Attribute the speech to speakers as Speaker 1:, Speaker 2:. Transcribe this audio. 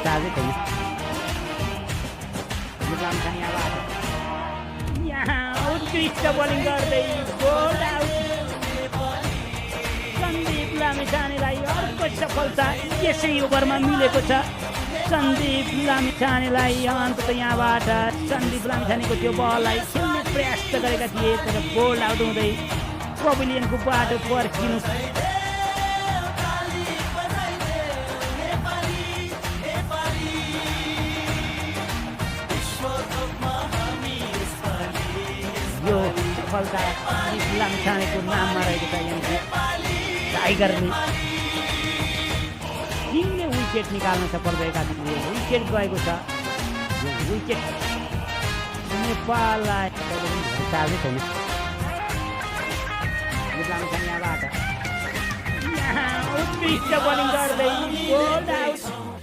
Speaker 1: चार्जै छैन। यहाँ उत्कृष्ट बोलिङ गर्दै बोल्ड आउट। सन्दीप लामिछानेलाई अर्को सफलता यसै ओभरमा मिलेको छ। सन्दीप लामिछानेलाई अन्ततः यहाँबाट सन्दीप लामिछानेको त्यो बललाई खेल्ने प्रयास त गरेका थिए, तर बोल्ड आउट हुँदै पभिलियनको बाटो फर्किनु। यो सफलता सन्दीप लामिछानेको नाममा रहेको छ। यहाँ टाइगरले टिमले विकेट निकाल्न सफल भएका थिए। विकेट गएको छ। यो विकेट नेपाललाई चार्जै छैन। यहाँ उत्कृष्ट बोलिङ गर्दै बोल्ड आउट।